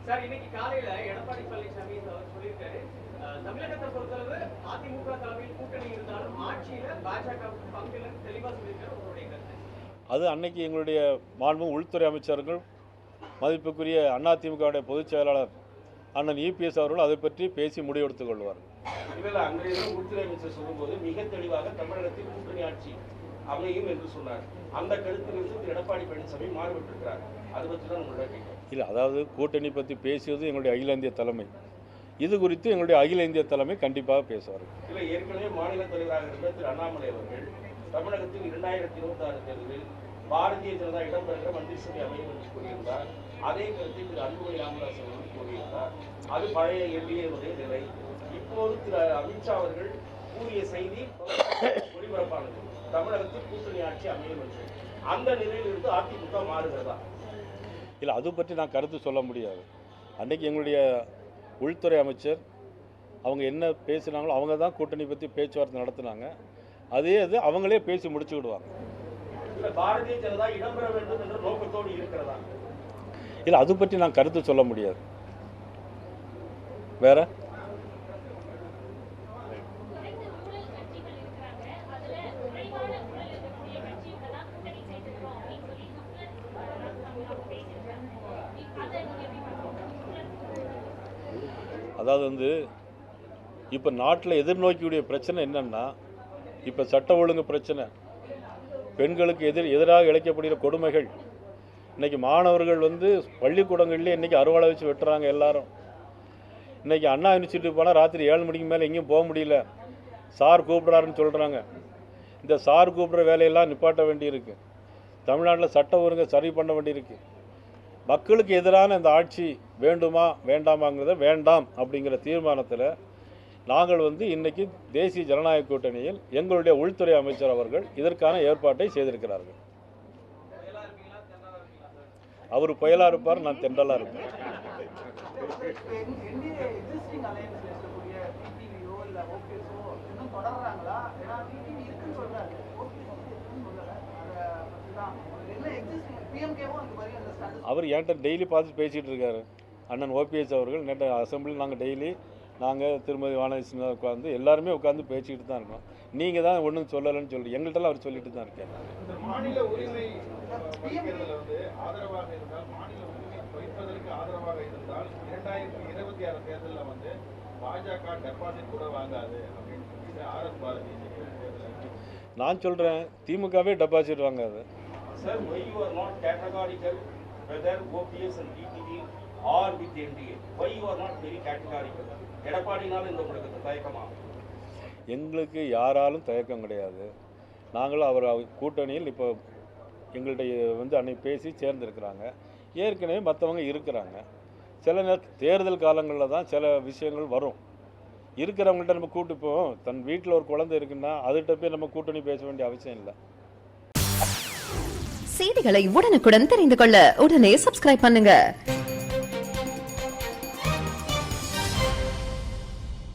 Sir இன்னைக்கு காலையில எடப்பாடி பழனிசாமி சொல்லியிருக்காரு, தமிழகத்தை பொறுத்தளவு அதிமுக தலைமையில் கூட்டணி இருந்தாலும் ஆட்சியில பாஜக பங்குல தெளிவா சொல்லியிருக்காரு. உங்களுடைய கருத்து? அது அன்னைக்கு எங்களுடைய மாண்பு உள்துறை அமைச்சர்கள் மதிப்புக்குரிய அதிமுகவுடைய பொதுச் செயலாளர் அண்ணன் இபிஎஸ் அவர்கள் அதை பற்றி பேசி முடிவெடுத்துக் கொள்வார்கள். இதில் அன்றைய உள்துறை அமைச்சர் சொல்லும்போது மிக தெளிவாக தமிழகத்தில் கூட்டணி ஆட்சி அமையும் என்று சொன்னார். அந்த கருத்திலிருந்து திரு எடப்பாடி பழனிசாமி மாறுபட்டிருக்கிறார். அதை பற்றி தான் உங்களுடைய கேட்கிறேன். இல்லை, அதாவது கூட்டணி பற்றி பேசியது எங்களுடைய அகில இந்திய தலைமை. இது குறித்து எங்களுடைய அகில இந்திய தலைமை கண்டிப்பாக பேசுவார்கள். இல்லை, ஏற்கனவே மாநில தலைவராக இருந்த திரு அண்ணாமலை அவர்கள் தமிழகத்தில் 2026 தேர்தலில் பாரதிய ஜனதா இடம்பெறுகிற மந்திரி சபை அமையும் என்று கூறியிருந்தார். அதே கருத்தை திரு அன்புமணி ராமதாஸ் அவர்கள் கூறியிருந்தார். அது பழைய எல்லையுடைய நிலை. இப்போது திரு அமித்ஷா அவர்கள் கூறிய செய்தி ஒளிபரப்பானது, தமிழகத்தில் கூட்டணி ஆட்சி அமையும் என்று. அந்த நிலையில் இருந்து அதிமுக மாறுகிறதா? இல்லை, அது பற்றி நான் கருத்து சொல்ல முடியாது. அன்றைக்கி எங்களுடைய உள்துறை அமைச்சர் அவங்க என்ன பேசினாங்களோ அவங்க தான் கூட்டணி பற்றி பேச்சுவார்த்தை நடத்தினாங்க. அதே இது அவங்களே பேசி முடிச்சு விடுவாங்க. பாரதிய ஜனதா இடம்பெற வேண்டும் என்ற நோக்கத்தோடு இருக்கிறதா? இல்லை, அது பற்றி நான் கருத்து சொல்ல முடியாது. வேற அதாவது இப்போ நாட்டில் எதிர்நோக்கியுடைய பிரச்சனை என்னென்னா, இப்போ சட்ட ஒழுங்கு பிரச்சனை, பெண்களுக்கு எதிராக இழைக்கப்படுகிற கொடுமைகள். இன்றைக்கி மாணவர்கள் பள்ளிக்கூடங்கள்லேயே இன்றைக்கி அறுவாலை வச்சு வெட்டுறாங்க எல்லாரும். இன்றைக்கி அண்ணா யூனிவர்சிட்டி போனால் ராத்திரி 7 மணிக்கு மேலே எங்கேயும் போக முடியல. சார் கூப்பிட்றாருன்னு சொல்கிறாங்க. இந்த சார் கூப்பிட்ற வேலையெல்லாம் நிப்பாட்ட வேண்டியிருக்கு. தமிழ்நாட்டில் சட்ட ஒழுங்கை சரி பண்ண வேண்டியிருக்கு. மக்களுக்கு எதிரான இந்த ஆட்சி வேண்டுமா வேண்டாமாங்கிறத வேண்டாம் அப்படிங்கிற தீர்மானத்தில் நாங்கள் இன்றைக்கி தேசிய ஜனநாயக கூட்டணியில் எங்களுடைய உள்துறை அமைச்சர் அவர்கள் இதற்கான ஏற்பாட்டை செய்திருக்கிறார்கள். அவர் புயலாக இருப்பார், நான் தென்றலாக இருப்பேன். அவர் என்கிட்ட டெய்லி பார்த்து பேசிகிட்டு இருக்காரு. அண்ணன் ஓபிஎஸ் அவர்கள் நேற்று அசம்பிளியில் நாங்கள் திருமதி வானதி உட்காந்து எல்லாருமே உட்காந்து பேசிக்கிட்டு தான் இருக்கோம். நீங்கள் தான் ஒன்றும் சொல்லலைன்னு சொல்லி எங்கள்கிட்டலாம் அவர் சொல்லிட்டு தான் இருக்கேன். மாநில உரிமை ஆதரவாக இருந்தால், மாநில உரிமை வைப்பதற்கு ஆதரவாக இருந்தால் 2026 தேர்தலில் பாஜக டெபாசிட் கூட வாங்காது அப்படின்னு சொல்லி ஆர்எஸ் பாரதி நான் சொல்கிறேன், திமுகவே deposit வாங்காது. Sir, why you are not categorical whether OPS and DPD or with NDA? Why you are not very categorical? எடப்பாடினால இந்த உங்களுக்கு தயக்கமா? எங்களுக்கு யாராலும் தயக்கம் கிடையாது. நாங்களும் அவர் கூட்டணியில் இப்போ எங்கள்கிட்ட அன்னைக்கு பேசி சேர்ந்துருக்கிறாங்க. ஏற்கனவே மற்றவங்க இருக்கிறாங்க. சில தேர்தல் காலங்களில் தான் சில விஷயங்கள் வரும். இருக்கிறவங்கள்ட்ட நம்ம கூட்டுப்போம். தன் வீட்டில் ஒரு குழந்தை இருக்குன்னா அதுகிட்ட போய் நம்ம கூட்டணி பேச வேண்டிய அவசியம் இல்லை. செய்திகளை உடனுக்குடன் தெரிந்து கொள்ள உடனே சப்ஸ்கிரைப் பண்ணுங்க.